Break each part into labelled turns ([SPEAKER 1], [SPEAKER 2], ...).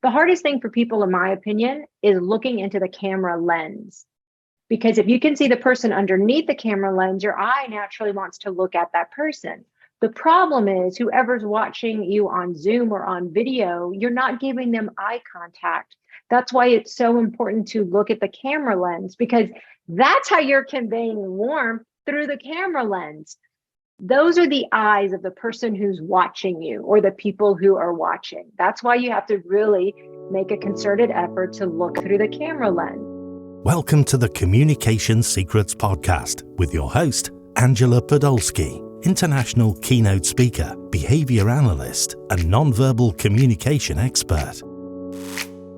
[SPEAKER 1] The hardest thing for people, in my opinion, is looking into the camera lens. Because if you can see the person underneath the camera lens, your eye naturally wants to look at that person. The problem is whoever's watching you on Zoom or on video, you're not giving them eye contact. That's why it's so important to look at the camera lens, because that's how you're conveying warmth, through the camera lens. Those are the eyes of the person who's watching you, or the people who are watching. That's why you have to really make a concerted effort to look through the camera lens.
[SPEAKER 2] Welcome to the Communication Secrets Podcast with your host, Angela Podolsky, international keynote speaker, behavior analyst, and nonverbal communication expert.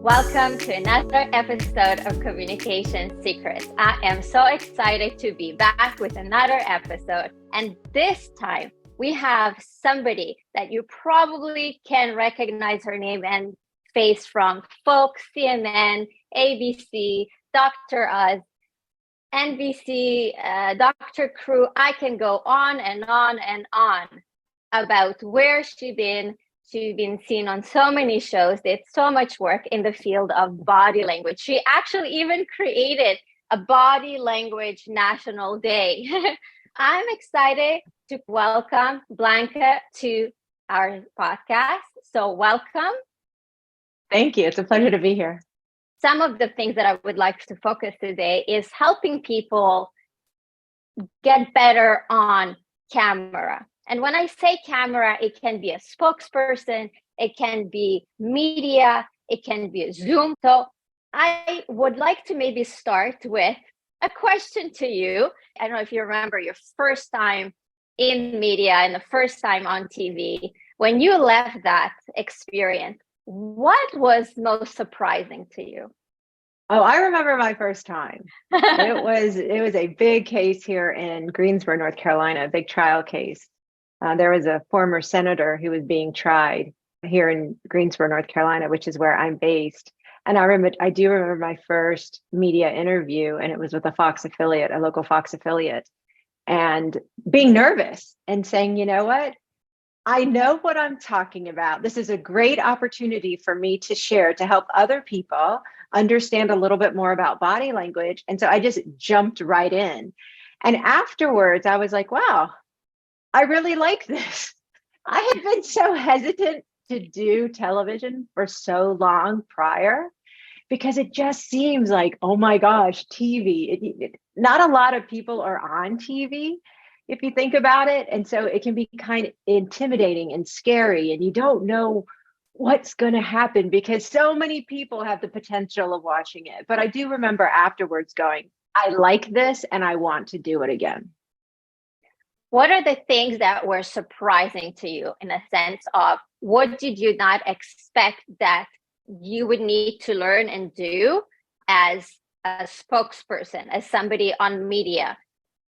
[SPEAKER 3] Welcome to another episode of Communication Secrets. I am so excited to be back with another episode. And this time we have somebody that you probably can recognize her name and face from Fox, CNN, ABC, Dr. Oz, NBC, Dr. Crew. I can go on and on and on about where she's been. She's been seen on so many shows, did so much work in the field of body language. She actually even created a body language national day. I'm excited to welcome Blanca to our podcast. So welcome.
[SPEAKER 1] Thank you. It's a pleasure to be here.
[SPEAKER 3] Some of the things that I would like to focus today is helping people get better on camera. And when I say camera, it can be a spokesperson, it can be media, it can be a Zoom. So I would like to maybe start with a question to you. I don't know if you remember your first time in media and the first time on TV. When you left that experience, what was most surprising to you?
[SPEAKER 1] Oh, I remember my first time. It was a big case here in Greensboro, North Carolina, a big trial case. There was a former senator who was being tried here in Greensboro, North Carolina, which is where I'm based. And I do remember my first media interview, and it was with a Fox affiliate, a local Fox affiliate, and being nervous and saying, you know what? I know what I'm talking about. This is a great opportunity for me to share, to help other people understand a little bit more about body language. And so I just jumped right in. And afterwards, I was like, wow, I really like this. I had been so hesitant to do television for so long prior, because it just seems like, oh my gosh, TV. Not a lot of people are on TV, if you think about it. And so it can be kind of intimidating and scary, and you don't know what's going to happen because so many people have the potential of watching it. But I do remember afterwards going, I like this and I want to do it again.
[SPEAKER 3] What are the things that were surprising to you, in a sense of what did you not expect that you would need to learn and do as a spokesperson, as somebody on media?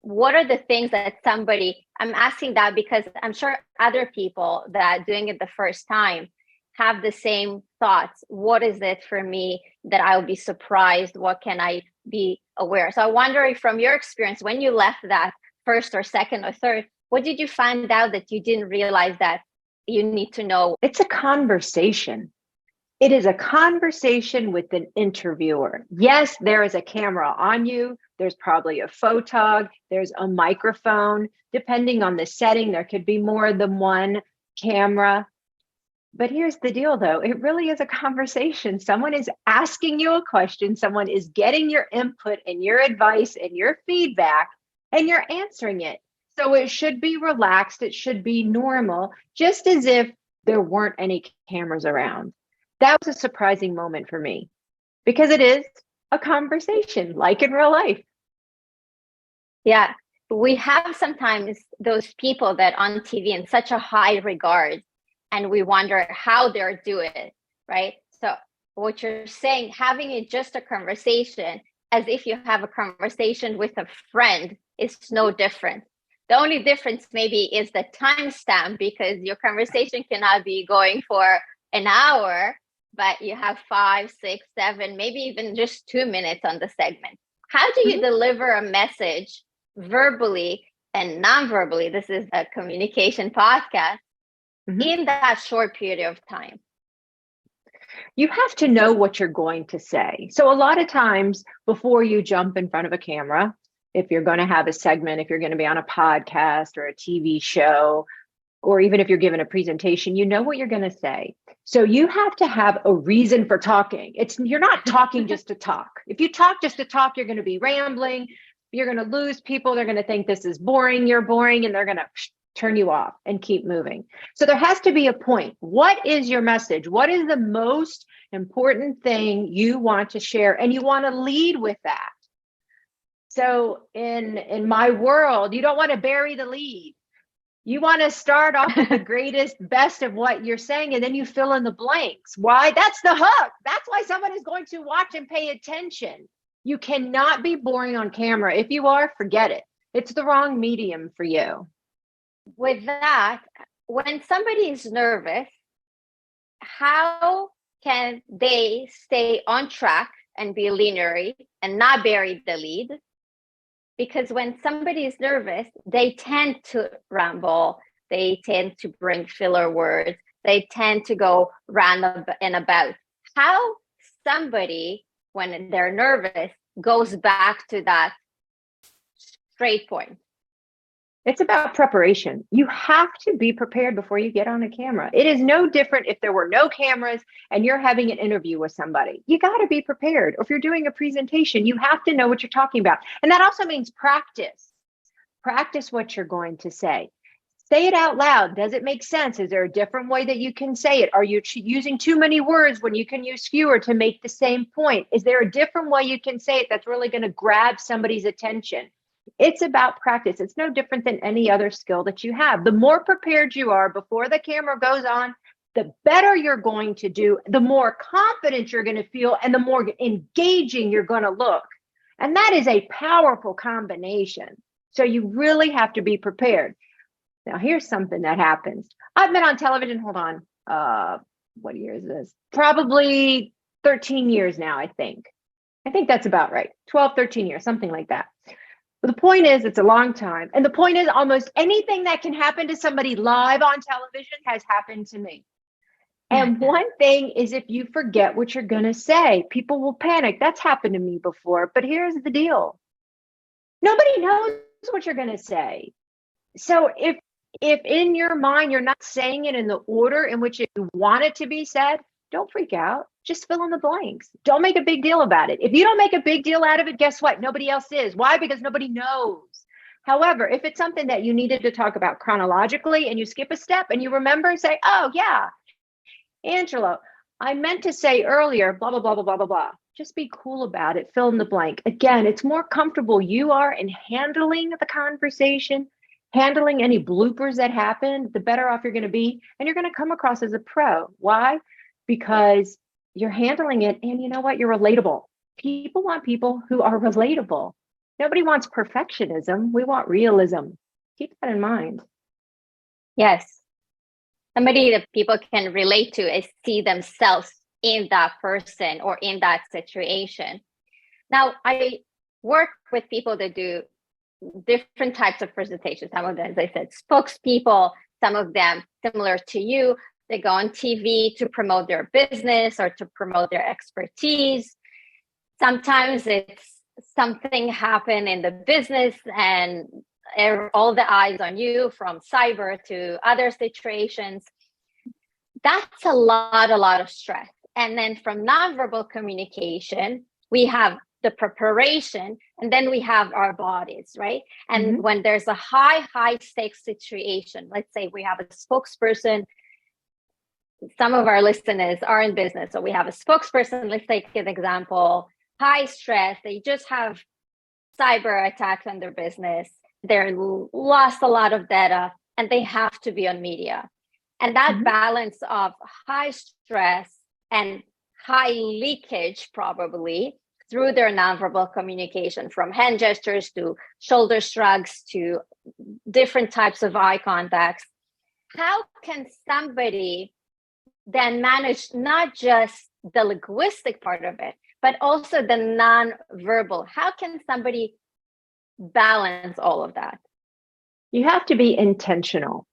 [SPEAKER 3] What are the things that I'm asking that because I'm sure other people that doing it the first time have the same thoughts. What is it for me that I'll be surprised? What can I be aware? So I wonder if from your experience, when you left that first or second or third, what did you find out that you didn't realize that you need to know?
[SPEAKER 1] It's a conversation. It is a conversation with an interviewer. Yes, there is a camera on you. There's probably a photog. There's a microphone. Depending on the setting, there could be more than one camera. But here's the deal, though. It really is a conversation. Someone is asking you a question. Someone is getting your input and your advice and your feedback, and you're answering it. So it should be relaxed. It should be normal, just as if there weren't any cameras around. That was a surprising moment for me, because it is a conversation, like in real life.
[SPEAKER 3] Yeah, we have sometimes those people that on TV in such a high regard, and we wonder how they're doing it, right? So what you're saying, having it just a conversation, as if you have a conversation with a friend, is no different. The only difference maybe is the timestamp, because your conversation cannot be going for an hour, but you have 5, 6, 7, maybe even just 2 minutes on the segment. How do you deliver a message verbally and non-verbally? This is a communication podcast in that short period of time.
[SPEAKER 1] You have to know what you're going to say. So a lot of times before you jump in front of a camera, if you're going to have a segment, if you're going to be on a podcast or a TV show, or even if you're given a presentation, you know what you're going to say. So you have to have a reason for talking. You're not talking just to talk. If you talk just to talk, you're going to be rambling. You're going to lose people. They're going to think this is boring. You're boring, and they're going to turn you off and keep moving. So there has to be a point. What is your message? What is the most important thing you want to share? And you want to lead with that. So in my world, you don't want to bury the lead. You want to start off with the greatest, best of what you're saying, and then you fill in the blanks. Why? That's the hook. That's why someone is going to watch and pay attention. You cannot be boring on camera. If you are, forget it. It's the wrong medium for you.
[SPEAKER 3] With that, when somebody is nervous, how can they stay on track and be linear and not bury the lead? Because when somebody is nervous, they tend to ramble. They tend to bring filler words. They tend to go round and about. How somebody, when they're nervous, goes back to that straight point?
[SPEAKER 1] It's about preparation. You have to be prepared before you get on a camera. It is no different if there were no cameras and you're having an interview with somebody. You got to be prepared. Or if you're doing a presentation, you have to know what you're talking about. And that also means practice. Practice what you're going to say. Say it out loud. Does it make sense? Is there a different way that you can say it? Are you using too many words when you can use fewer to make the same point? Is there a different way you can say it that's really going to grab somebody's attention? It's about practice. It's no different than any other skill that you have. The more prepared you are before the camera goes on, the better you're going to do, the more confident you're going to feel, and the more engaging you're going to look. And that is a powerful combination. So you really have to be prepared. Now, here's something that happens. I've been on television, hold on, what year is this? Probably 13 years now, I think. I think that's about right. 12, 13 years, something like that. But the point is, it's a long time. And the point is, almost anything that can happen to somebody live on television has happened to me. And one thing is, if you forget what you're going to say, people will panic. That's happened to me before. But here's the deal. Nobody knows what you're going to say. So if in your mind, you're not saying it in the order in which you want it to be said, don't freak out. Just fill in the blanks. Don't make a big deal about it. If you don't make a big deal out of it, guess what? Nobody else is. Why? Because nobody knows. However, if it's something that you needed to talk about chronologically and you skip a step and you remember and say, oh, yeah, Angela, I meant to say earlier, blah, blah, blah, blah, blah, blah, blah. Just be cool about it. Fill in the blank. Again, it's more comfortable you are in handling the conversation, handling any bloopers that happen, the better off you're going to be. And you're going to come across as a pro. Why? Because you're handling it, and you know what? You're relatable. People want people who are relatable. Nobody wants perfectionism. We want realism. Keep that in mind.
[SPEAKER 3] Yes. Somebody that people can relate to is see themselves in that person or in that situation. Now, I work with people that do different types of presentations. Some of them, as I said, spokespeople, some of them similar to you. They go on TV to promote their business or to promote their expertise. Sometimes it's something happen in the business and all the eyes on you, from cyber to other situations. That's a lot of stress. And then from nonverbal communication, we have the preparation, and then we have our bodies, right? And when there's a high stakes situation, let's say we have a spokesperson. Some of our listeners are in business. So we have a spokesperson. Let's take an example, high stress. They just have cyber attacks on their business. They're lost a lot of data and they have to be on media. And that balance of high stress and high leakage probably through their nonverbal communication, from hand gestures to shoulder shrugs to different types of eye contacts. How can somebody then manage not just the linguistic part of it, but also the non-verbal? How can somebody balance all of that?
[SPEAKER 1] You have to be intentional.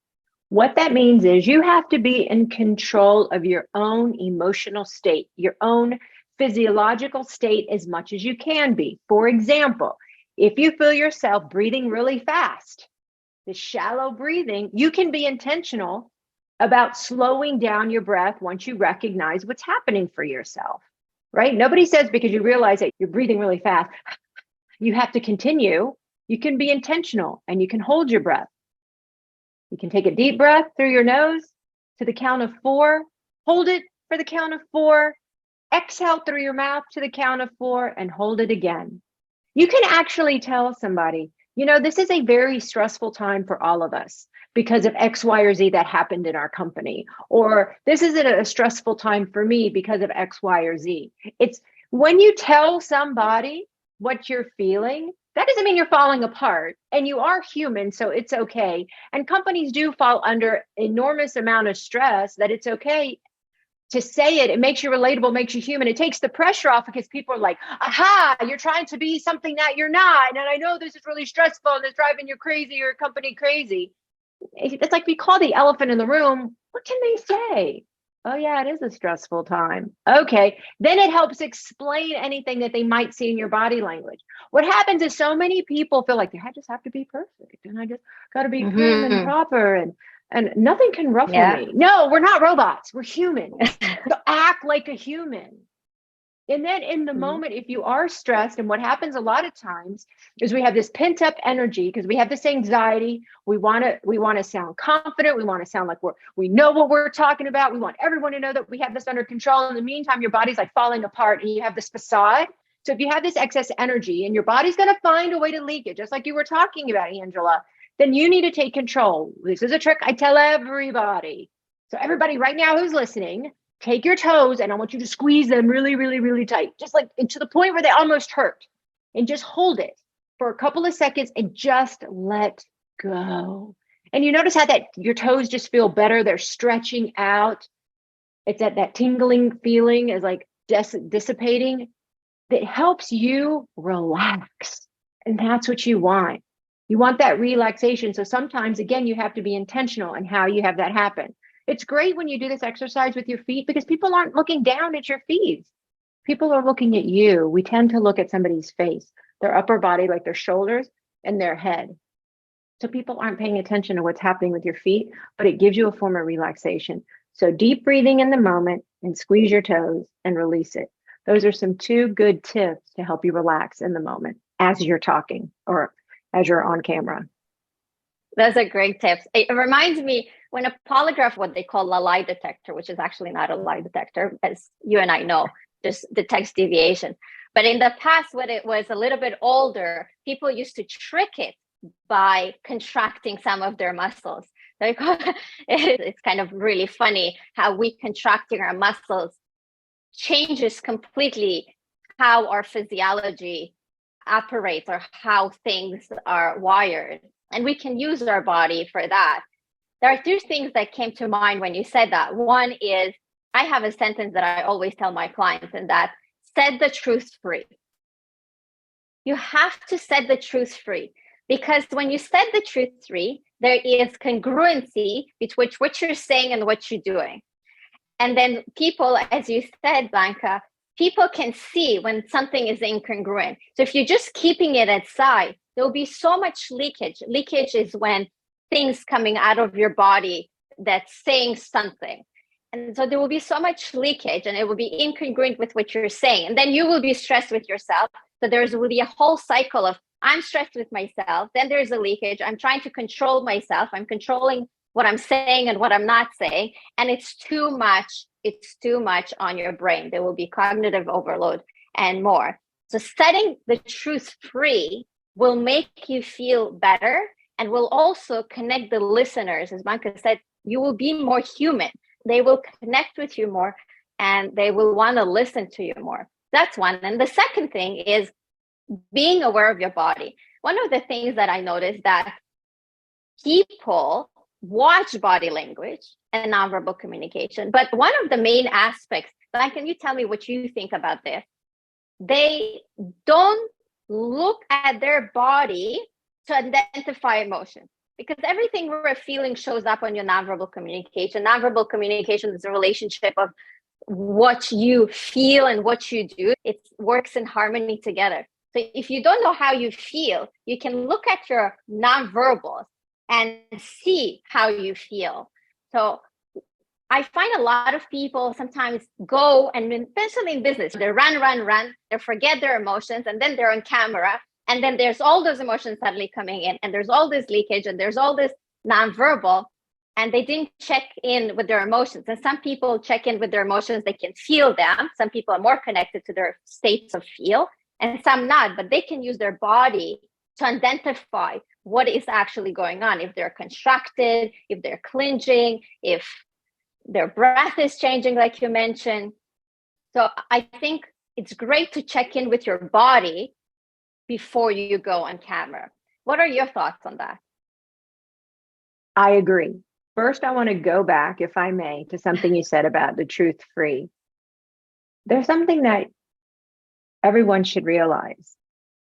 [SPEAKER 1] What that means is you have to be in control of your own emotional state, your own physiological state as much as you can be. For example, if you feel yourself breathing really fast, the shallow breathing, you can be intentional about slowing down your breath once you recognize what's happening for yourself, right? Nobody says because you realize that you're breathing really fast, you have to continue. You can be intentional and you can hold your breath. You can take a deep breath through your nose to the count of 4, hold it for the count of 4, exhale through your mouth to the count of 4, and hold it again. You can actually tell somebody, this is a very stressful time for all of us because of X, Y, or Z that happened in our company. Or this isn't a stressful time for me because of X, Y, or Z. It's when you tell somebody what you're feeling, that doesn't mean you're falling apart, and you are human, so it's okay. And companies do fall under enormous amount of stress that it's okay to say it. It makes you relatable, makes you human. It takes the pressure off because people are like, aha, you're trying to be something that you're not. And I know this is really stressful and it's driving you crazy, your company crazy. It's like we call the elephant in the room. What can they say? Oh yeah, it is a stressful time. Okay. Then it helps explain anything that they might see in your body language. What happens is so many people feel like they just have to be perfect and I just got to be prim and proper and nothing can ruffle me. No, we're not robots. We're humans. So act like a human. And then in the moment, if you are stressed, and what happens a lot of times is we have this pent up energy because we have this anxiety. We want to sound confident. We want to sound like we know what we're talking about. We want everyone to know that we have this under control. In the meantime, your body's like falling apart and you have this facade. So if you have this excess energy and your body's going to find a way to leak it, just like you were talking about, Angela, then you need to take control. This is a trick I tell everybody. So everybody right now who's listening, take your toes and I want you to squeeze them really, really, really tight, just like to the point where they almost hurt, and just hold it for a couple of seconds and just let go. And you notice how that your toes just feel better. They're stretching out. It's that tingling feeling is like dissipating. That helps you relax. And that's what you want. You want that relaxation. So sometimes, again, you have to be intentional in how you have that happen. It's great when you do this exercise with your feet because people aren't looking down at your feet. People are looking at you. We tend to look at somebody's face, their upper body, like their shoulders and their head. So people aren't paying attention to what's happening with your feet, but it gives you a form of relaxation. So deep breathing in the moment and squeeze your toes and release it. Those are some 2 good tips to help you relax in the moment as you're talking or as you're on camera.
[SPEAKER 3] Those are great tips. It reminds me when a polygraph, what they call a lie detector, which is actually not a lie detector, as you and I know, just detects deviation. But in the past, when it was a little bit older, people used to trick it by contracting some of their muscles. It's kind of really funny how we contracting our muscles changes completely how our physiology operates or how things are wired. And we can use our body for that. There are 2 things that came to mind when you said that. One is, I have a sentence that I always tell my clients, and that set the truth free. You have to set the truth free, because when you set the truth free, there is congruency between what you're saying and what you're doing. And then people, as you said, Blanca, people can see when something is incongruent. So if you're just keeping it aside, there'll be so much leakage. Leakage is when things coming out of your body that's saying something. And so there will be so much leakage and it will be incongruent with what you're saying. And then you will be stressed with yourself. So will be a whole cycle of, I'm stressed with myself. Then there's a leakage. I'm trying to control myself. I'm controlling what I'm saying and what I'm not saying. And it's too much. It's too much on your brain. There will be cognitive overload and more. So setting the truth free will make you feel better and will also connect the listeners. As Blanca said, you will be more human. They will connect with you more and they will want to listen to you more. That's one. And the second thing is being aware of your body. One of the things that I noticed that people watch body language and nonverbal communication, but one of the main aspects, can you tell me what you think about this? They don't look at their body to identify emotion. because everything we're feeling shows up on your nonverbal communication. Nonverbal communication is a relationship of what you feel and what you do. It works in harmony together. So if you don't know how you feel, you can look at your nonverbals and see how you feel. So I find a lot of people sometimes go, and especially in business, they run, they forget their emotions, and then they're on camera, and then there's all those emotions suddenly coming in, and there's all this leakage, and there's all this nonverbal, and they didn't check in with their emotions. And some people check in with their emotions, they can feel them. Some people are more connected to their states of feel, and some not, but they can use their body to identify what is actually going on. If they're contracted, if they're clenching, if their breath is changing, like you mentioned. So I think it's great to check in with your body before you go on camera. What are your thoughts on that?
[SPEAKER 1] I agree. First, I want to go back, if I may, to something you said about the truth free. There's something that everyone should realize.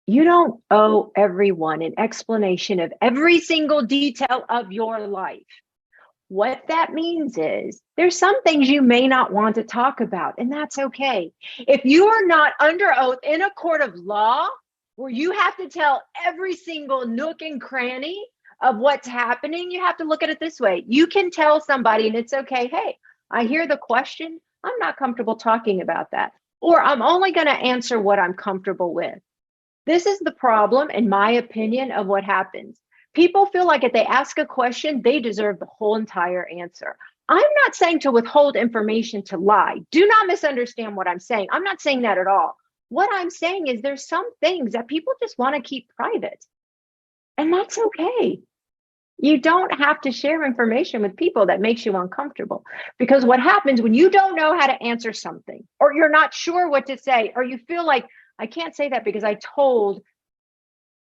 [SPEAKER 1] You don't owe everyone an explanation of every single detail of your life. What that means is there's some things you may not want to talk about, and that's okay. If you are not under oath in a court of law where you have to tell every single nook and cranny of what's happening, you have to look at it this way. You can tell somebody, and it's okay, hey, I hear the question. I'm not comfortable talking about that. Or I'm only going to answer what I'm comfortable with. This is the problem, in my opinion, of what happens. People feel like if they ask a question, they deserve the whole entire answer. I'm not saying to withhold information to lie. Do not misunderstand what I'm saying. I'm not saying that at all. What I'm saying is there's some things that people just want to keep private. And that's okay. You don't have to share information with people that makes you uncomfortable. Because what happens when you don't know how to answer something, or you're not sure what to say, or you feel like, I can't say that because I told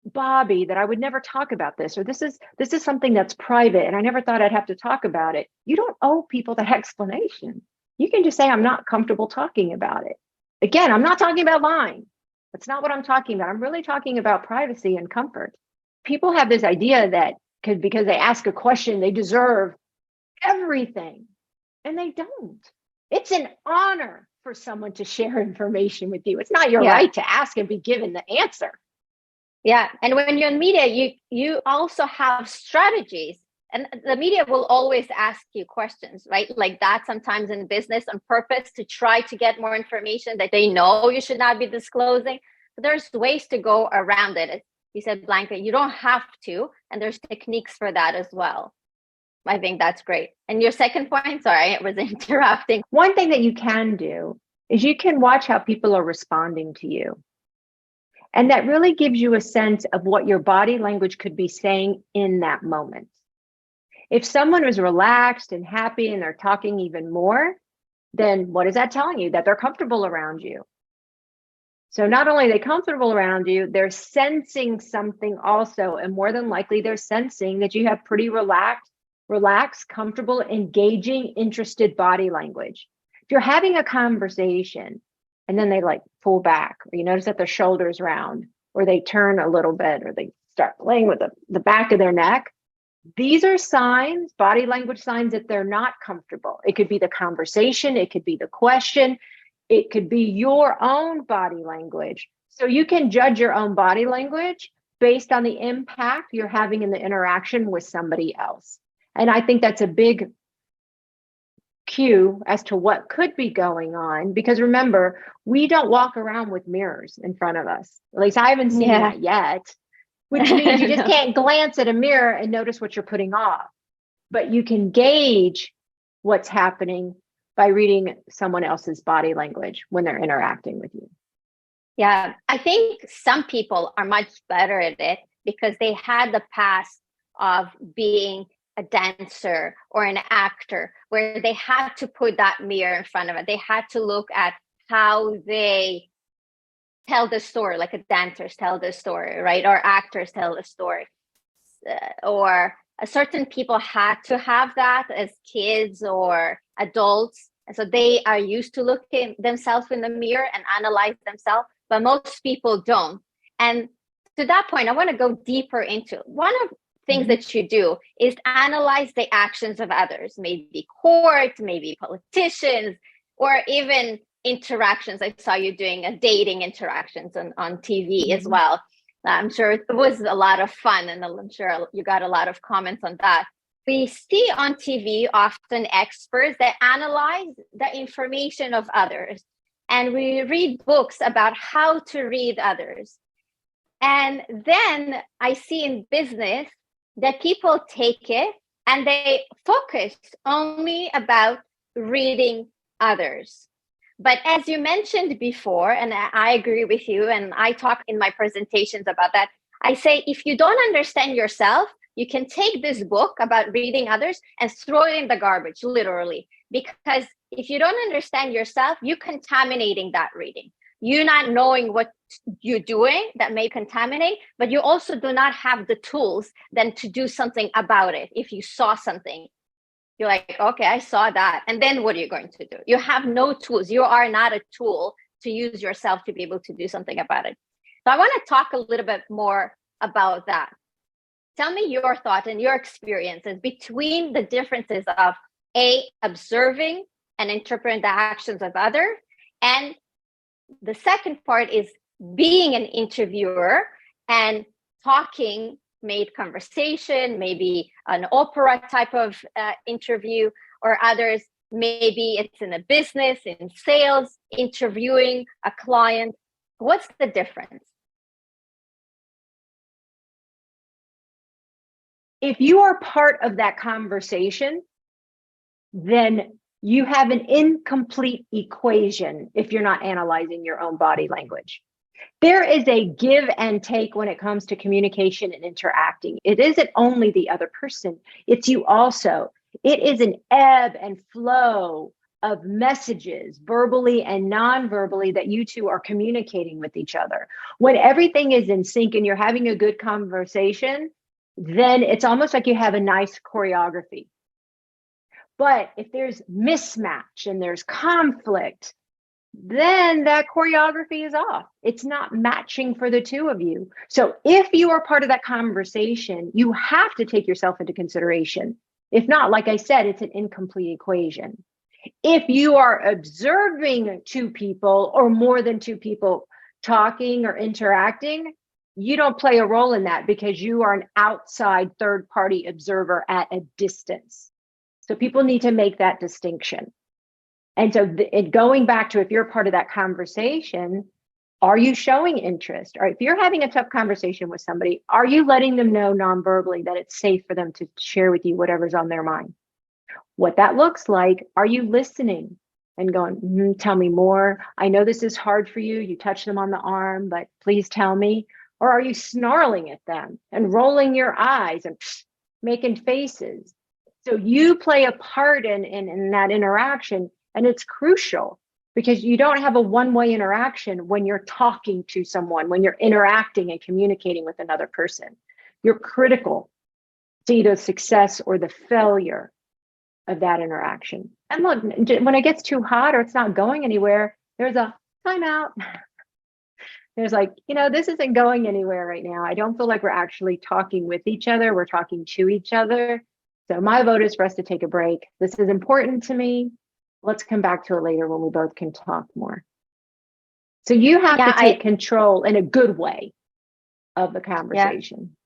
[SPEAKER 1] Bobby that I would never talk about this, or this is something that's private and I never thought I'd have to talk about it. You don't owe people that explanation. You can just say, I'm not comfortable talking about it. Again, I'm not talking about lying. That's not what I'm talking about. I'm really talking about privacy and comfort. People have this idea that because they ask a question, they deserve everything, and they don't. It's an honor for someone to share information with you. It's not your right to ask and be given the answer.
[SPEAKER 3] Yeah. And when you're in media, you also have strategies, and the media will always ask you questions, right? Like that sometimes in business on purpose to try to get more information that they know you should not be disclosing. But there's ways to go around it. As you said, Blanca, you don't have to, and there's techniques for that as well. I think that's great. And your second point, sorry, I was interrupting.
[SPEAKER 1] One thing that you can do is you can watch how people are responding to you. And that really gives you a sense of what your body language could be saying in that moment. If someone is relaxed and happy and they're talking even more, then what is that telling you? That they're comfortable around you. So not only are they comfortable around you, they're sensing something also. And more than likely, they're sensing that you have pretty relaxed, comfortable, engaging, interested body language. If you're having a conversation and then they like pull back, or you notice that their shoulders round, or they turn a little bit, or they start playing with the back of their neck, these are signs, body language signs that they're not comfortable. It could be the conversation, it could be the question, it could be your own body language. So you can judge your own body language based on the impact you're having in the interaction with somebody else. And I think that's a big cue as to what could be going on, because remember, we don't walk around with mirrors in front of us. At least I haven't seen that yet, which means you just can't glance at a mirror and notice what you're putting off. But you can gauge what's happening by reading someone else's body language when they're interacting with you.
[SPEAKER 3] Yeah, I think some people are much better at it because they had the past of being a dancer or an actor where they had to put that mirror in front of it. They had to look at how they tell the story, like a dancers tell the story, right? Or actors tell the story. Or certain people had to have that as kids or adults. And so they are used to looking themselves in the mirror and analyze themselves, but most people don't. And to that point, I want to go deeper into one of things that you do is analyze the actions of others, maybe court, maybe politicians, or even interactions. I saw you doing a dating interactions on TV as well. I'm sure it was a lot of fun, and I'm sure you got a lot of comments on that. We see on TV often experts that analyze the information of others, and we read books about how to read others. And then I see in business that people take it and they focus only about reading others. But as you mentioned before, and I agree with you, and I talk in my presentations about that, I say, if you don't understand yourself, you can take this book about reading others and throw it in the garbage, literally. Because if you don't understand yourself, you're contaminating that reading. You're not knowing what you're doing that may contaminate, but you also do not have the tools then to do something about it. If you saw something, you're like, okay, I saw that. And then what are you going to do? You have no tools. You are not a tool to use yourself to be able to do something about it. So I want to talk a little bit more about that. Tell me your thought and your experiences between the differences of observing and interpreting the actions of others. And the second part is being an interviewer and talking, made conversation, maybe an opera type of interview, or others, maybe it's in a business, in sales, interviewing a client. What's the difference?
[SPEAKER 1] If you are part of that conversation, then you have an incomplete equation if you're not analyzing your own body language. There is a give and take when it comes to communication and interacting. It isn't only the other person, it's you also. It is an ebb and flow of messages, verbally and non-verbally, that you two are communicating with each other. When everything is in sync and you're having a good conversation, then it's almost like you have a nice choreography. But if there's mismatch and there's conflict, then that choreography is off. It's not matching for the two of you. So if you are part of that conversation, you have to take yourself into consideration. If not, like I said, it's an incomplete equation. If you are observing two people or more than two people talking or interacting, you don't play a role in that because you are an outside third-party observer at a distance. So people need to make that distinction. And so going back to, if you're part of that conversation, are you showing interest? Or if you're having a tough conversation with somebody, are you letting them know non-verbally that it's safe for them to share with you whatever's on their mind? What that looks like, are you listening and going, tell me more. I know this is hard for you. You touch them on the arm, but please tell me. Or are you snarling at them and rolling your eyes and making faces? So you play a part in that interaction. And it's crucial because you don't have a one-way interaction when you're talking to someone, when you're interacting and communicating with another person. You're critical to either success or the failure of that interaction. And look, when it gets too hot or it's not going anywhere, there's a timeout. There's like, this isn't going anywhere right now. I don't feel like we're actually talking with each other. We're talking to each other. So my vote is for us to take a break. This is important to me. Let's come back to it later when we both can talk more. So you have to take control in a good way of the conversation.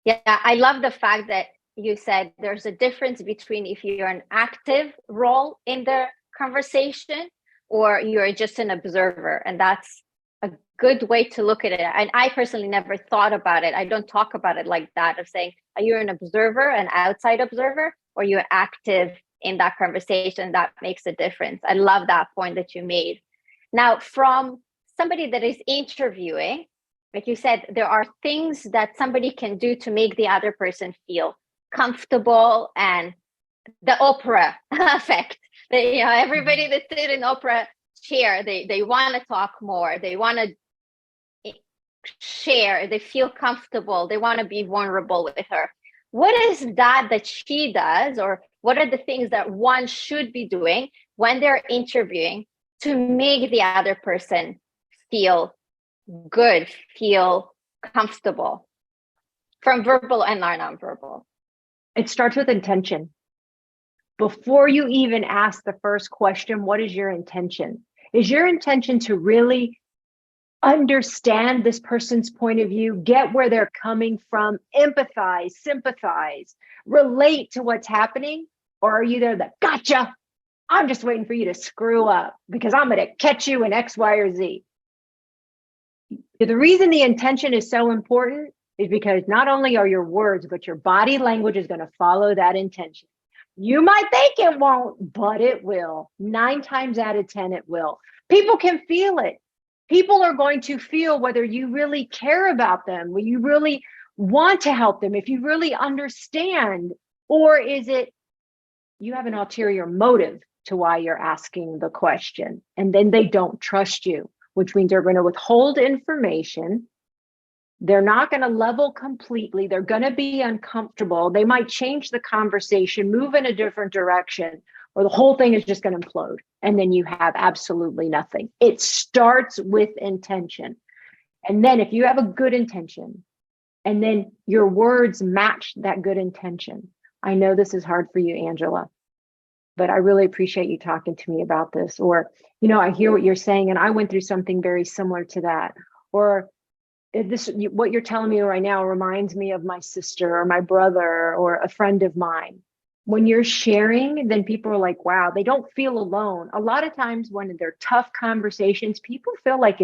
[SPEAKER 3] Yeah, I love the fact that you said there's a difference between if you're an active role in the conversation or you're just an observer. And that's a good way to look at it. And I personally never thought about it. I don't talk about it like that, of saying, are you an observer, an outside observer, or you're active in that conversation? That makes a difference. I love that point that you made. Now, from somebody that is interviewing, like you said, there are things that somebody can do to make the other person feel comfortable, and the opera effect. Everybody that sit in opera chair, they want to talk more. They want to share. They feel comfortable. They want to be vulnerable with her. What is that she does, or what are the things that one should be doing when they're interviewing to make the other person feel good, feel comfortable? from verbal and nonverbal?
[SPEAKER 1] It starts with intention. Before you even ask the first question, what is your intention? Is your intention to really understand this person's point of view, get where they're coming from, empathize, sympathize, relate to what's happening? Or are you there that, gotcha, I'm just waiting for you to screw up because I'm going to catch you in X, Y, or Z? The reason the intention is so important is because not only are your words, but your body language is going to follow that intention. You might think it won't, but it will. 9 times out of 10, it will. People can feel it. People are going to feel whether you really care about them, whether you really want to help them, if you really understand, or is it you have an ulterior motive to why you're asking the question, and then they don't trust you, which means they're going to withhold information. They're not going to level completely. They're going to be uncomfortable. They might change the conversation, move in a different direction, or the whole thing is just going to implode. And then you have absolutely nothing. It starts with intention. And then if you have a good intention, and then your words match that good intention. I know this is hard for you, Angela, but I really appreciate you talking to me about this. Or, I hear what you're saying, and I went through something very similar to that. Or what you're telling me right now reminds me of my sister or my brother or a friend of mine. When you're sharing, then people are like, wow, they don't feel alone. A lot of times when they're tough conversations, people feel like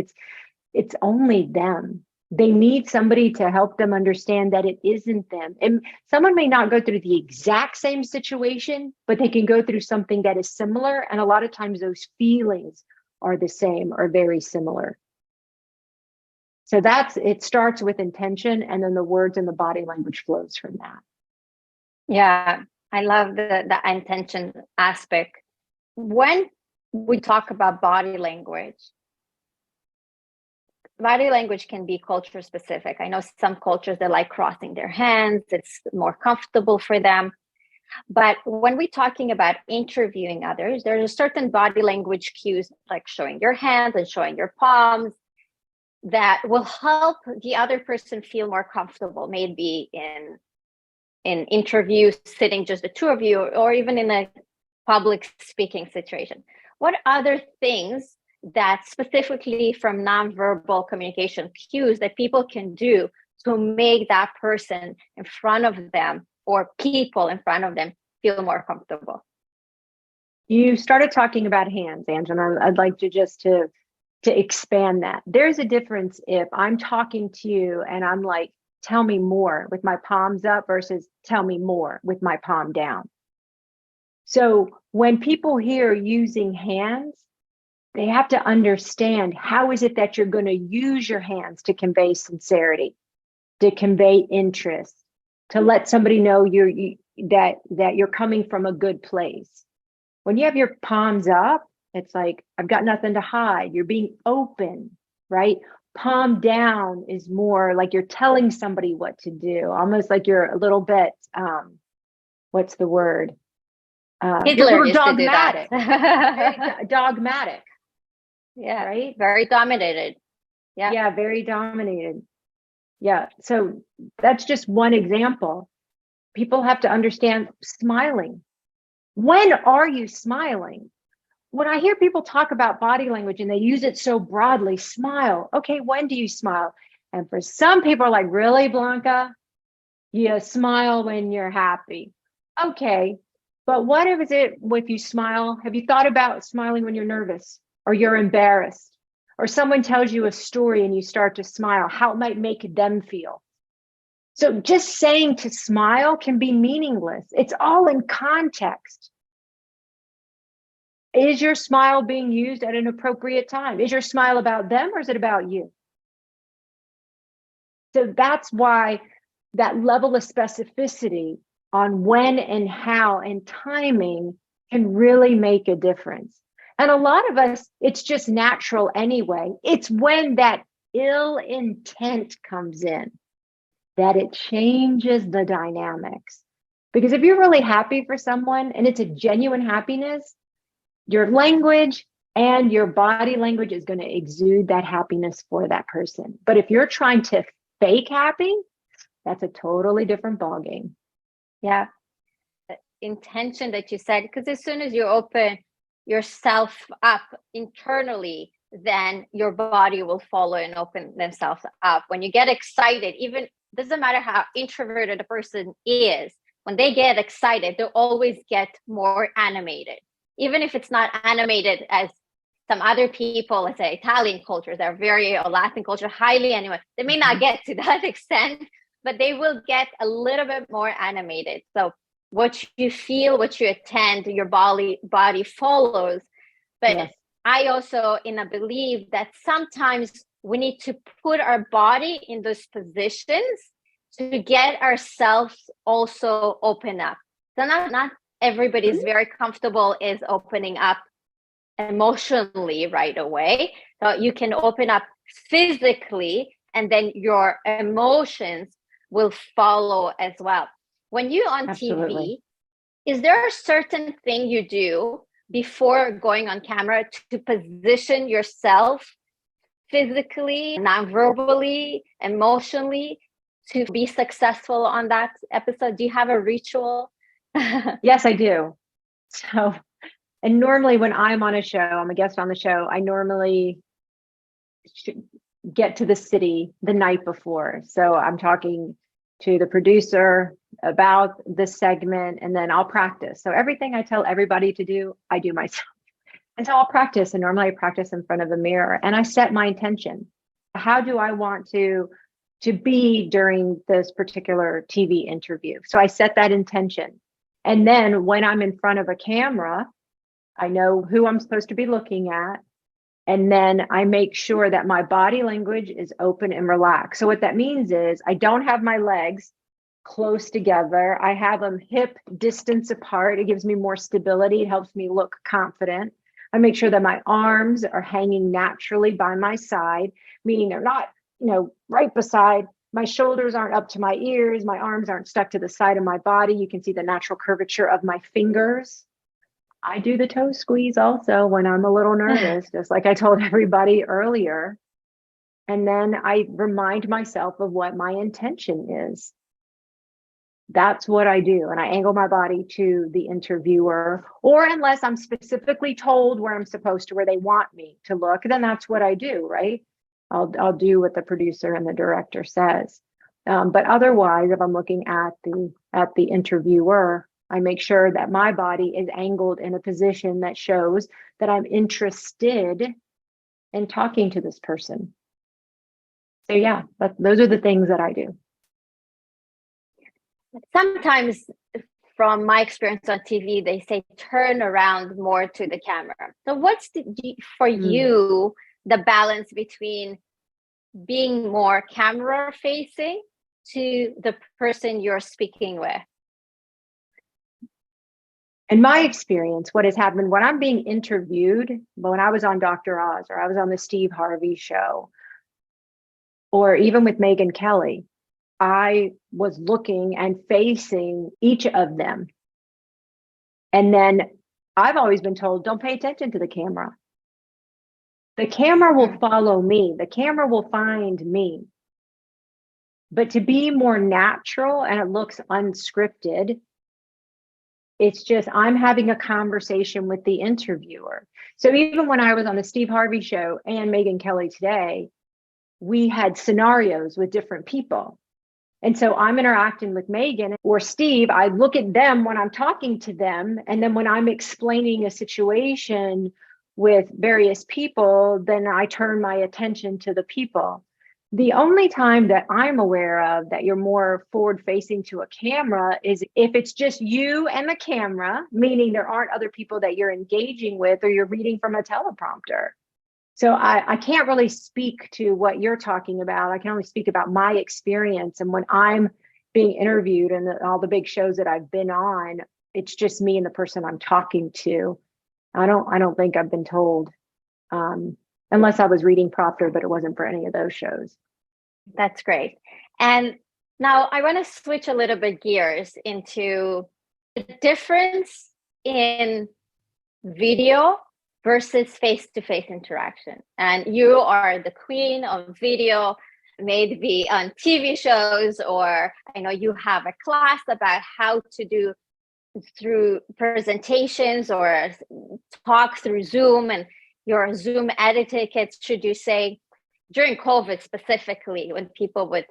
[SPEAKER 1] it's only them. They need somebody to help them understand that it isn't them. And someone may not go through the exact same situation, but they can go through something that is similar. And a lot of times those feelings are the same or very similar. So it starts with intention, and then the words and the body language flows from that.
[SPEAKER 3] Yeah, I love the intention aspect. When we talk about body language can be culture specific. I know some cultures, they like crossing their hands. It's more comfortable for them. But when we're talking about interviewing others, there's a certain body language cues, like showing your hands and showing your palms, that will help the other person feel more comfortable, maybe in interviews, sitting just the two of you, or even in a public speaking situation. What other things that specifically from nonverbal communication cues that people can do to make that person in front of them or people in front of them feel more comfortable?
[SPEAKER 1] You started talking about hands, Angela. I'd like to just to expand that. There's a difference if I'm talking to you and I'm like, tell me more with my palms up versus tell me more with my palm down. So when people hear using hands, they have to understand, how is it that you're going to use your hands to convey sincerity, to convey interest, to let somebody know that you're coming from a good place. When you have your palms up, it's like, I've got nothing to hide. You're being open, right? Palm down is more like you're telling somebody what to do, almost like you're a little bit, what's the word?
[SPEAKER 3] Hitler used
[SPEAKER 1] dogmatic.
[SPEAKER 3] to do that.
[SPEAKER 1] Dogmatic.
[SPEAKER 3] Yeah,
[SPEAKER 1] right?
[SPEAKER 3] Very dominated.
[SPEAKER 1] Yeah, very dominated. Yeah, so that's just one example. People have to understand smiling. When are you smiling? When I hear people talk about body language and they use it so broadly, smile. Okay, when do you smile? And for some people are like, really, Blanca? You smile when you're happy. Okay, but what if you smile? Have you thought about smiling when you're nervous or you're embarrassed or someone tells you a story and you start to smile, how it might make them feel? So just saying to smile can be meaningless. It's all in context. Is your smile being used at an appropriate time? Is your smile about them or is it about you? So that's why that level of specificity on when and how and timing can really make a difference. And a lot of us, it's just natural anyway. It's when that ill intent comes in that it changes the dynamics. Because if you're really happy for someone and it's a genuine happiness, your language and your body language is going to exude that happiness for that person. But if you're trying to fake happy, That's a totally different ballgame.
[SPEAKER 3] Yeah. The intention that you said, because as soon as you open yourself up internally, then your body will follow and open themselves up. When you get excited, even doesn't matter how introverted a person is, when they get excited, they always get more animated. Even if it's not animated as some other people, let's say Italian culture, they're very, or Latin culture, highly animated. They may not get to that extent, but they will get a little bit more animated. So what you feel, what you attend, your body follows. But yes. I also believe that sometimes we need to put our body in those positions to get ourselves also open up. So not everybody is very comfortable is opening up emotionally right away. So you can open up physically, and then your emotions will follow as well. When you're on
[SPEAKER 1] Absolutely.
[SPEAKER 3] TV, is there a certain thing you do before going on camera to position yourself physically, non-verbally, emotionally to be successful on that episode? Do you have a ritual?
[SPEAKER 1] Yes, I do. So, and normally when I'm on a show, I'm a guest on the show, I normally get to the city the night before. So I'm talking to the producer about the segment, and then I'll practice. So everything I tell everybody to do, I do myself. And so I'll practice, and normally I practice in front of a mirror, and I set my intention. How do I want to be during this particular TV interview? So I set that intention. And then when I'm in front of a camera, I know who I'm supposed to be looking at. And then I make sure that my body language is open and relaxed. So what that means is I don't have my legs close together. I have them hip distance apart. It gives me more stability. It helps me look confident. I make sure that my arms are hanging naturally by my side, meaning they're not, right beside. My shoulders aren't up to my ears. My arms aren't stuck to the side of my body. You can see the natural curvature of my fingers. I do the toe squeeze also when I'm a little nervous, just like I told everybody earlier. And then I remind myself of what my intention is. That's what I do. And I angle my body to the interviewer, or unless I'm specifically told where I'm supposed to, where they want me to look, then that's what I do, right? I'll do what the producer and the director says. But otherwise, if I'm looking at the interviewer, I make sure that my body is angled in a position that shows that I'm interested in talking to this person. So yeah, those are the things that I do.
[SPEAKER 3] Sometimes from my experience on TV, they say turn around more to the camera. So what's for you, the balance between being more camera facing to the person you're speaking with?
[SPEAKER 1] In my experience, what has happened when I'm being interviewed, when I was on Dr. Oz, or I was on the Steve Harvey show, or even with Megyn Kelly, I was looking and facing each of them. And then I've always been told, don't pay attention to the camera. The camera will follow me. The camera will find me. But to be more natural and it looks unscripted, it's just I'm having a conversation with the interviewer. So even when I was on the Steve Harvey show and Megyn Kelly today, we had scenarios with different people. And so I'm interacting with Megyn or Steve. I look at them when I'm talking to them. And then when I'm explaining a situation with various people, then I turn my attention to the people. The only time that I'm aware of that you're more forward facing to a camera is if it's just you and the camera, meaning there aren't other people that you're engaging with or you're reading from a teleprompter. So I can't really speak to what you're talking about. I can only speak about my experience. And when I'm being interviewed and all the big shows that I've been on, it's just me and the person I'm talking to. I don't think I've been told, unless I was reading prompter, but it wasn't for any of those shows.
[SPEAKER 3] That's great. And now I want to switch a little bit gears into the difference in video versus face-to-face interaction. And you are the queen of video, may it be on TV shows, or I know you have a class about how to do through presentations or talk through Zoom and your Zoom etiquette, should you say, during COVID specifically, when people would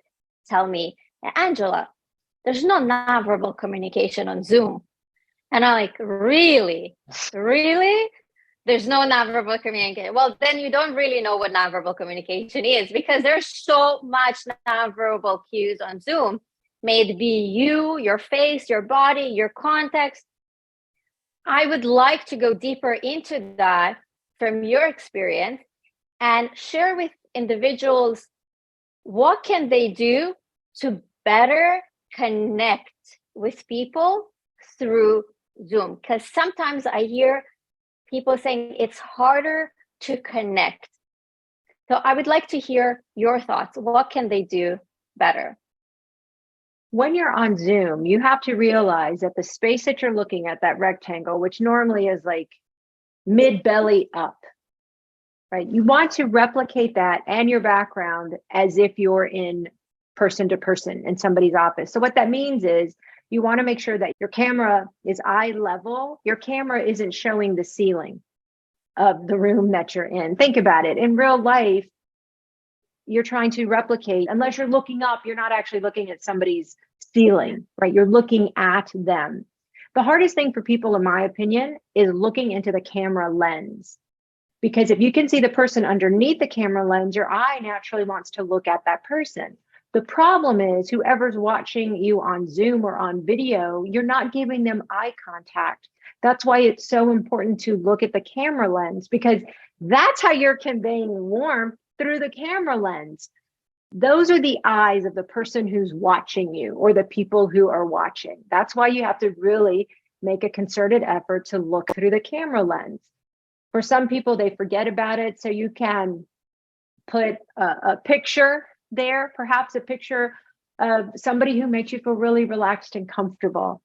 [SPEAKER 3] tell me, Angela, there's no nonverbal communication on Zoom. And I'm like, really? Really? There's no nonverbal communication. Well, then you don't really know what nonverbal communication is, because there's so much nonverbal cues on Zoom. May it be you, your face, your body, your context. I would like to go deeper into that from your experience and share with individuals what can they do to better connect with people through Zoom. Because sometimes I hear people saying it's harder to connect. So I would like to hear your thoughts. What can they do better?
[SPEAKER 1] When you're on Zoom, you have to realize that the space that you're looking at, that rectangle, which normally is like mid-belly up, right? You want to replicate that and your background as if you're in person to person in somebody's office. So what that means is you want to make sure that your camera is eye level. Your camera isn't showing the ceiling of the room that you're in. Think about it. In real life, you're trying to replicate, unless you're looking up, you're not actually looking at somebody's ceiling, right? You're looking at them. The hardest thing for people, in my opinion, is looking into the camera lens. Because if you can see the person underneath the camera lens, your eye naturally wants to look at that person. The problem is whoever's watching you on Zoom or on video, you're not giving them eye contact. That's why it's so important to look at the camera lens, because that's how you're conveying warmth, through the camera lens. Those are the eyes of the person who's watching you, or the people who are watching. That's why you have to really make a concerted effort to look through the camera lens. For some people, they forget about it. So you can put a picture there, perhaps a picture of somebody who makes you feel really relaxed and comfortable,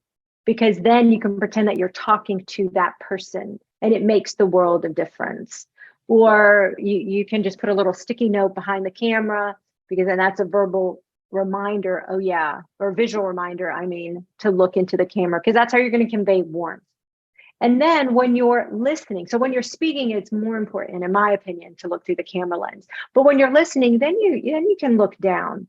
[SPEAKER 1] because then you can pretend that you're talking to that person, and it makes the world of difference. Or you can just put a little sticky note behind the camera, because then that's a verbal reminder, or visual reminder, to look into the camera, because that's how you're going to convey warmth. And then when you're listening, so when you're speaking, it's more important, in my opinion, to look through the camera lens. But when you're listening, then you can look down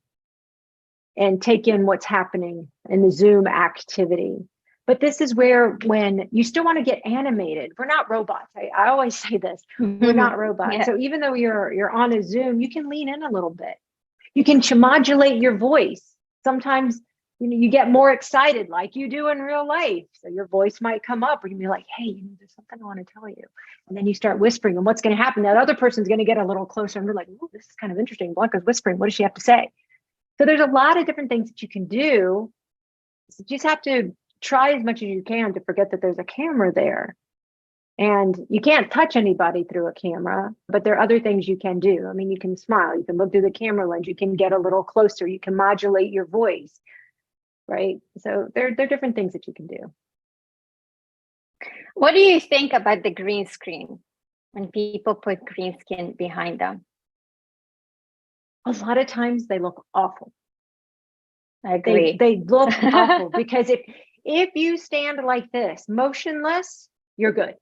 [SPEAKER 1] and take in what's happening in the Zoom activity. But this is where, when you still want to get animated, we're not robots. I always say this, we're not robots. Yeah. So even though you're on a Zoom, you can lean in a little bit. You can modulate your voice. Sometimes you get more excited like you do in real life. So your voice might come up, or you can be like, hey, there's something I want to tell you. And then you start whispering, and what's going to happen? That other person's going to get a little closer, and they're like, oh, this is kind of interesting. Blanca's whispering. What does she have to say? So there's a lot of different things that you can do. You just have to try as much as you can to forget that there's a camera there. And you can't touch anybody through a camera, but there are other things you can do. You can smile, you can look through the camera lens, you can get a little closer, you can modulate your voice, right? So there are different things that you can do.
[SPEAKER 3] What do you think about the green screen, when people put green screen behind them?
[SPEAKER 1] A lot of times they look awful.
[SPEAKER 3] I agree.
[SPEAKER 1] They look awful, because if you stand like this, motionless, you're good.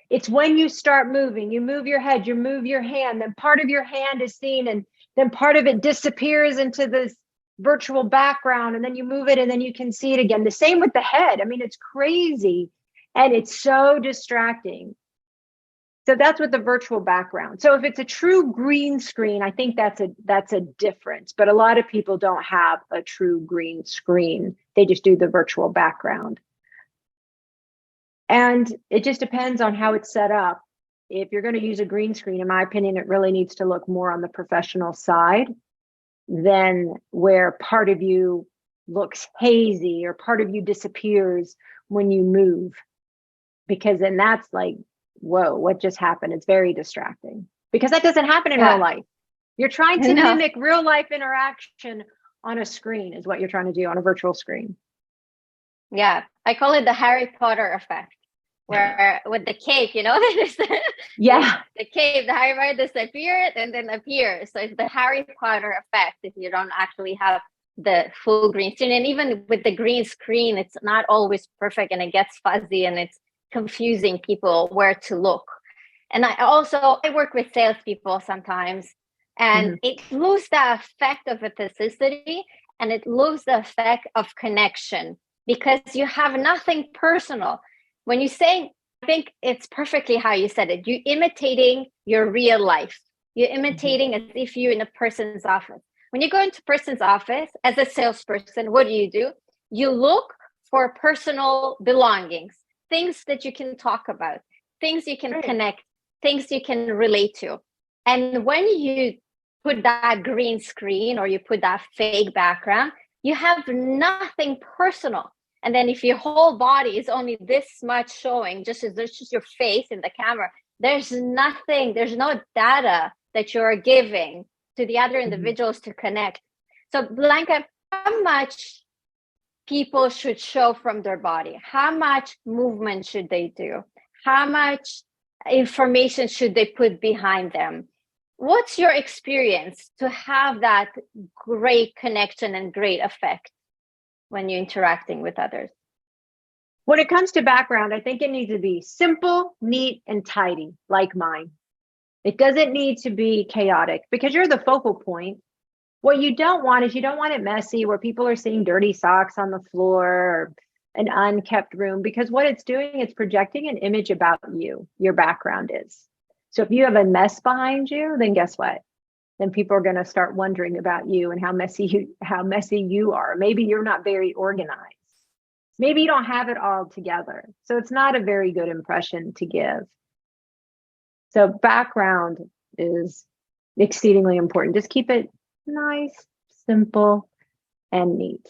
[SPEAKER 1] It's when you start moving, you move your head, you move your hand, then part of your hand is seen, and then part of it disappears into this virtual background, and then you move it, and then you can see it again. The same with the head. It's crazy, and it's so distracting. So that's with the virtual background. So if it's a true green screen, I think that's a difference. But a lot of people don't have a true green screen. They just do the virtual background. And it just depends on how it's set up. If you're going to use a green screen, in my opinion, it really needs to look more on the professional side than where part of you looks hazy or part of you disappears when you move. Because then that's like, whoa, what just happened? It's very distracting, because that doesn't happen in real life. You're trying to mimic real life interaction on a screen, is what you're trying to do on a virtual screen.
[SPEAKER 3] Yeah, I call it the Harry Potter effect. where with the cape, there's
[SPEAKER 1] Yeah.
[SPEAKER 3] the cape, the Harry disappeared and then appears. So it's the Harry Potter effect if you don't actually have the full green screen. And even with the green screen, it's not always perfect and it gets fuzzy and it's confusing people where to look. And I work with salespeople sometimes, and it loses the effect of authenticity and it loses the effect of connection because you have nothing personal. When you say, I think it's perfectly how you said it. You're imitating your real life. You're imitating as if you're in a person's office. When you go into a person's office as a salesperson, what do? You look for personal belongings, things that you can talk about, things you can connect, things you can relate to. And when you put that green screen or you put that fake background, you have nothing personal. And then if your whole body is only this much showing, just your face in the camera, there's nothing, there's no data that you're giving to the other individuals to connect. So Blanca, how much people should show from their body? How much movement should they do? How much information should they put behind them? What's your experience to have that great connection and great effect when you're interacting with others?
[SPEAKER 1] When it comes to background, I think it needs to be simple, neat, and tidy, like mine. It doesn't need to be chaotic because you're the focal point. What you don't want is you don't want it messy where people are seeing dirty socks on the floor or an unkept room, because what it's doing, it's projecting an image about you, your background is. So if you have a mess behind you, then guess what? Then people are going to start wondering about you and how messy you are. Maybe you're not very organized. Maybe you don't have it all together. So it's not a very good impression to give. So background is exceedingly important. Just keep it nice, simple, and neat.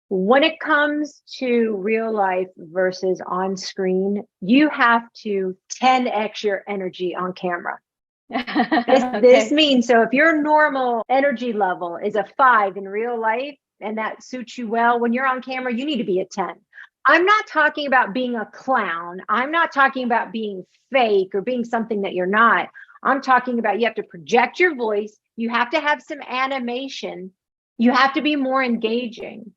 [SPEAKER 1] When it comes to real life versus on screen, you have to 10x your energy on camera. This means, so if your normal energy level is a 5 in real life and that suits you well, when you're on camera, you need to be a 10. I'm not talking about being a clown. I'm not talking about being fake or being something that you're not. I'm talking about you have to project your voice. You have to have some animation. You have to be more engaging,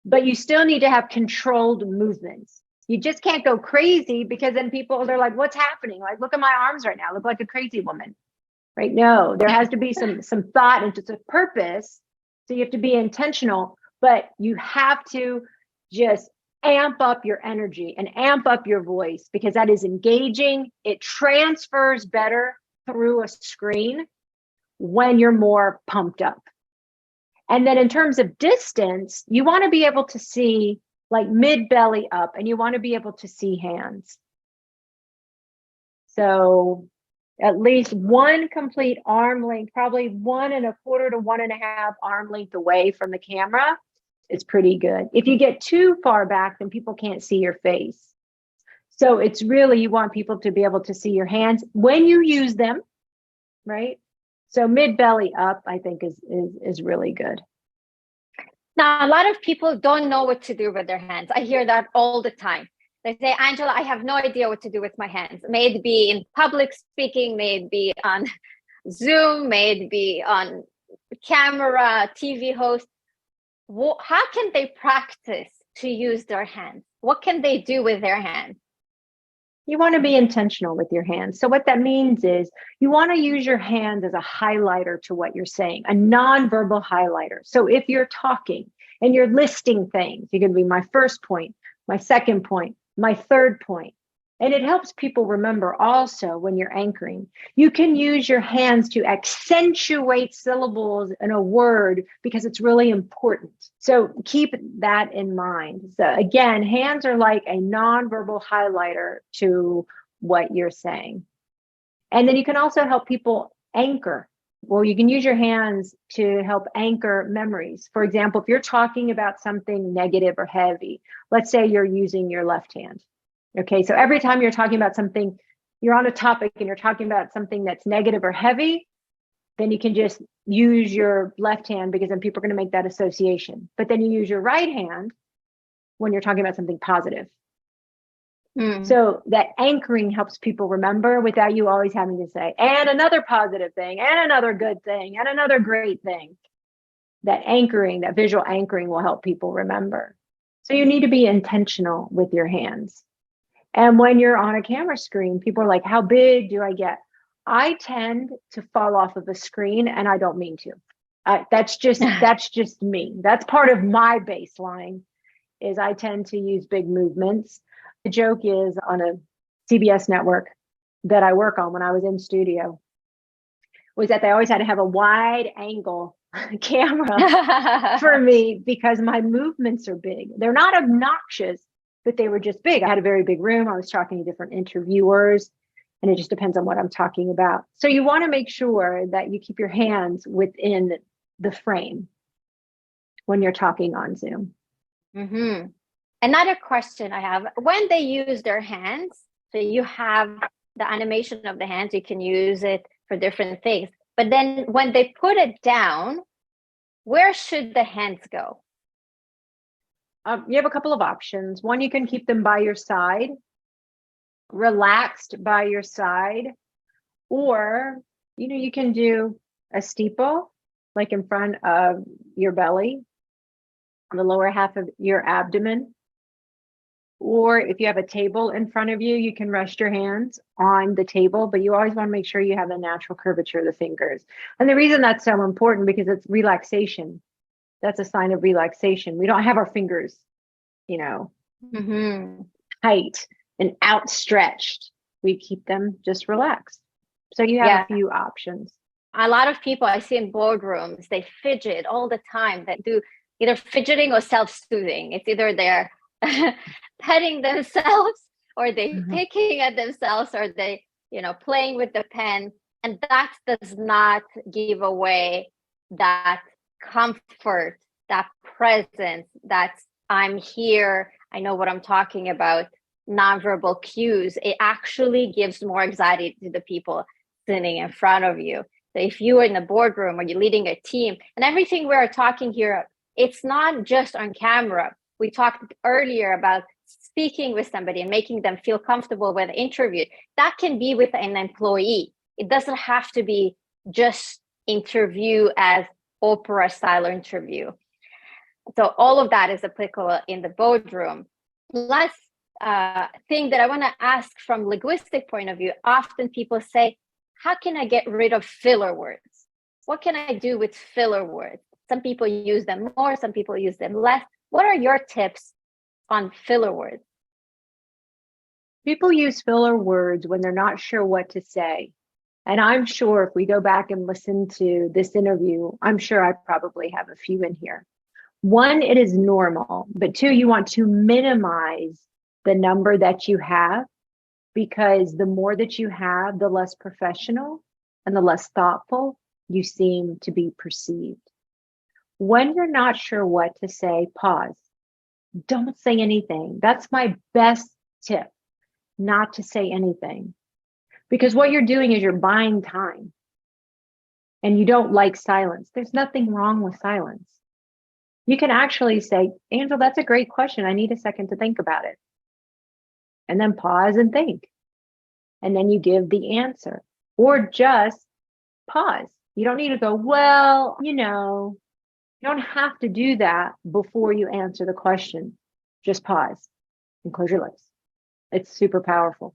[SPEAKER 1] but you still need to have controlled movements. You just can't go crazy because then they're like, what's happening? Like, look at my arms right now. I look like a crazy woman, right? No, there has to be some thought and just a purpose. So you have to be intentional, but you have to just amp up your energy and amp up your voice because that is engaging. It transfers better through a screen when you're more pumped up. And then in terms of distance, you want to be able to see like mid belly up, and you want to be able to see hands. So at least one complete arm length, probably 1.25 to 1.5 arm length away from the camera is pretty good. If you get too far back, then people can't see your face. So it's really, you want people to be able to see your hands when you use them, right? So mid belly up, I think is really good.
[SPEAKER 3] Now, a lot of people don't know what to do with their hands. I hear that all the time. They say, Angela, I have no idea what to do with my hands. May it be in public speaking, may it be on Zoom, may it be on camera, TV host. How can they practice to use their hands? What can they do with their hands?
[SPEAKER 1] You want to be intentional with your hands. So what that means is you want to use your hands as a highlighter to what you're saying, a nonverbal highlighter. So if you're talking and you're listing things, you're going to be my first point, my second point, my third point. And it helps people remember also when you're anchoring. You can use your hands to accentuate syllables in a word because it's really important. So keep that in mind. So again, hands are like a nonverbal highlighter to what you're saying. And then you can also help people anchor. Well, you can use your hands to help anchor memories. For example, if you're talking about something negative or heavy, let's say you're using your left hand. Okay, so every time you're talking about something, you're on a topic and you're talking about something that's negative or heavy, then you can just use your left hand because then people are going to make that association. But then you use your right hand when you're talking about something positive. So that anchoring helps people remember without you always having to say, and another positive thing, and another good thing, and another great thing. That anchoring, that visual anchoring will help people remember. So you need to be intentional with your hands. And when you're on a camera screen, people are like, how big do I get? I tend to fall off of a screen and I don't mean to. That's just me. That's part of my baseline is I tend to use big movements. The joke is on a CBS network that I work on when I was in studio was that they always had to have a wide angle camera for me because my movements are big. They're not obnoxious, but they were just big. I had a very big room. I was talking to different interviewers, and it just depends on what I'm talking about. So you want to make sure that you keep your hands within the frame when you're talking on Zoom.
[SPEAKER 3] Mm-hmm. Another question I have, when they use their hands, so you have the animation of the hands, you can use it for different things. But then when they put it down, where should the hands go?
[SPEAKER 1] You have a couple of options. One, you can keep them by your side, relaxed by your side, or, you can do a steeple, like in front of your belly, on the lower half of your abdomen. Or if you have a table in front of you, you can rest your hands on the table, but you always want to make sure you have the natural curvature of the fingers. And the reason that's so important because it's relaxation. That's a sign of relaxation. We don't have our fingers, tight and outstretched. We keep them just relaxed. So you have a few options.
[SPEAKER 3] A lot of people I see in boardrooms, they fidget all the time. They do either fidgeting or self-soothing. It's either they're petting themselves or they picking at themselves or they, playing with the pen. And that does not give away that comfort, that presence, that I'm here, I know what I'm talking about, nonverbal cues. It actually gives more anxiety to the people sitting in front of you. So if you are in a boardroom or you're leading a team, and everything we're talking here, it's not just on camera. We talked earlier about speaking with somebody and making them feel comfortable when interviewed. That can be with an employee. It doesn't have to be just interview as opera style interview. So all of that is applicable in the boardroom. Last thing that I want to ask from linguistic point of view, often people say, how can I get rid of filler words? What can I do with filler words? Some people use them more, some people use them less. What are your tips on filler words?
[SPEAKER 1] People use filler words when they're not sure what to say. And I'm sure if we go back and listen to this interview, I'm sure I probably have a few in here. One, it is normal, but two, you want to minimize the number that you have because the more that you have, the less professional and the less thoughtful you seem to be perceived. When you're not sure what to say, pause. Don't say anything. That's my best tip, not to say anything. Because what you're doing is you're buying time. And you don't like silence. There's nothing wrong with silence. You can actually say, Angela, that's a great question. I need a second to think about it. And then pause and think. And then you give the answer. Or just pause. You don't need to go, well, you don't have to do that before you answer the question. Just pause and close your lips. It's super powerful.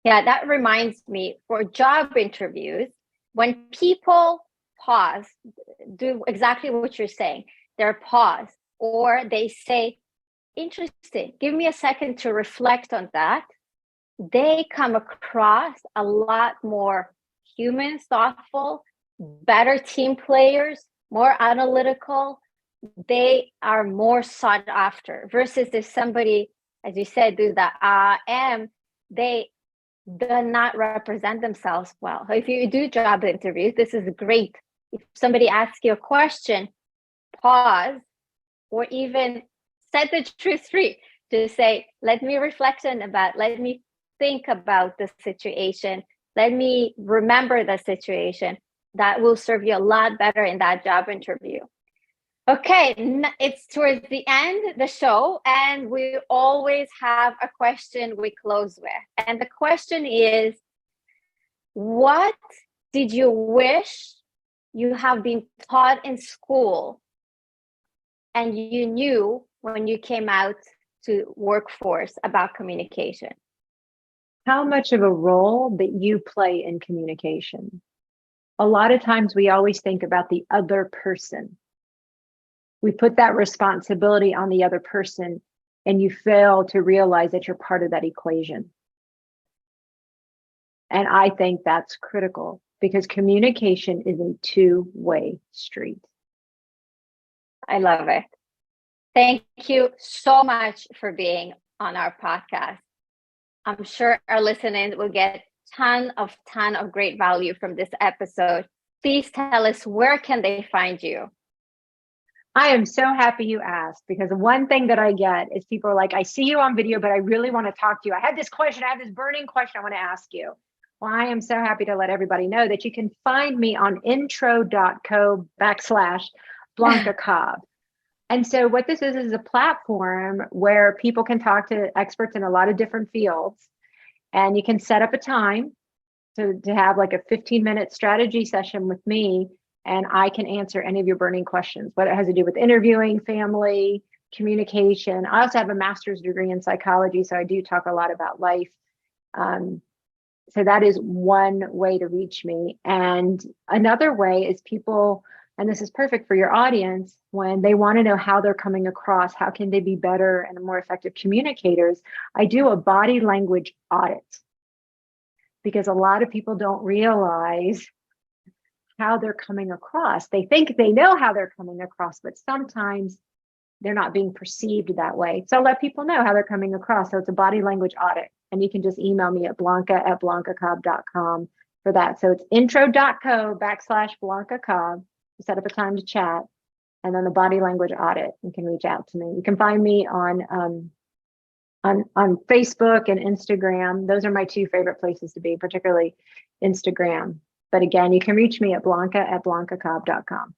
[SPEAKER 3] Yeah, that reminds me for job interviews, when people pause, do exactly what you're saying. They're pause or they say, interesting, give me a second to reflect on that. They come across a lot more human, thoughtful, better team players, more analytical. They are more sought after versus if somebody, as you said, do the they do not represent themselves well. If you do job interviews, this is great. If somebody asks you a question, pause, or even set the truth free to say, let me reflect on about, let me think about the situation. Let me remember the situation. That will serve you a lot better in that job interview. Okay, it's towards the end of the show, and we always have a question we close with. And the question is, what did you wish you have been taught in school and you knew when you came out to workforce about communication?
[SPEAKER 1] How much of a role that you play in communication? A lot of times we always think about the other person. We put that responsibility on the other person, and you fail to realize that you're part of that equation. And I think that's critical because communication is a two-way street.
[SPEAKER 3] I love it. Thank you so much for being on our podcast. I'm sure our listeners will get ton of great value from this episode. Please tell us, where can they find you?
[SPEAKER 1] I am so happy you asked, because one thing that I get is people are like, I see you on video, but I really want to talk to you. I have this question. I have this burning question I want to ask you. Well, I am so happy to let everybody know that you can find me on intro.co/Blanca Cobb. And so what this is a platform where people can talk to experts in a lot of different fields, and you can set up a time to have like a 15-minute strategy session with me, and I can answer any of your burning questions, whether it has to do with interviewing, family, communication. I also have a master's degree in psychology, so I do talk a lot about life. So that is one way to reach me. And another way is people, and this is perfect for your audience, when they want to know how they're coming across, how can they be better and more effective communicators, I do a body language audit, because a lot of people don't realize how they're coming across. They think they know how they're coming across, but sometimes they're not being perceived that way. So I'll let people know how they're coming across. So it's a body language audit. And you can just email me at blanca@blancacobb.com for that. So it's intro.co/Blanca Cobb. Set up a time to chat. And then the body language audit, you can reach out to me. You can find me on Facebook and Instagram. Those are my two favorite places to be, particularly Instagram. But again, you can reach me at blanca@blancacobb.com.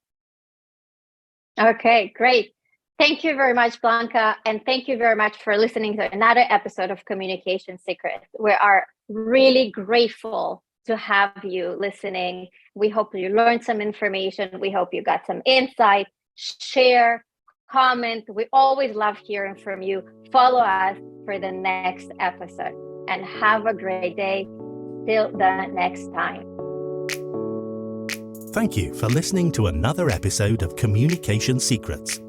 [SPEAKER 3] Okay, great. Thank you very much, Blanca. And thank you very much for listening to another episode of Communication Secrets. We are really grateful to have you listening. We hope you learned some information. We hope you got some insight. Share, comment. We always love hearing from you. Follow us for the next episode. And have a great day. Till the next time.
[SPEAKER 2] Thank you for listening to another episode of Communication Secrets.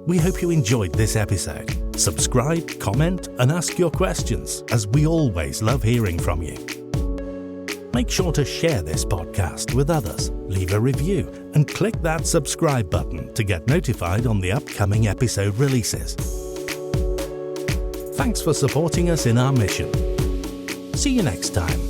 [SPEAKER 2] We hope you enjoyed this episode. Subscribe, comment, and ask your questions, as we always love hearing from you. Make sure to share this podcast with others, leave a review, and click that subscribe button to get notified on the upcoming episode releases. Thanks for supporting us in our mission. See you next time.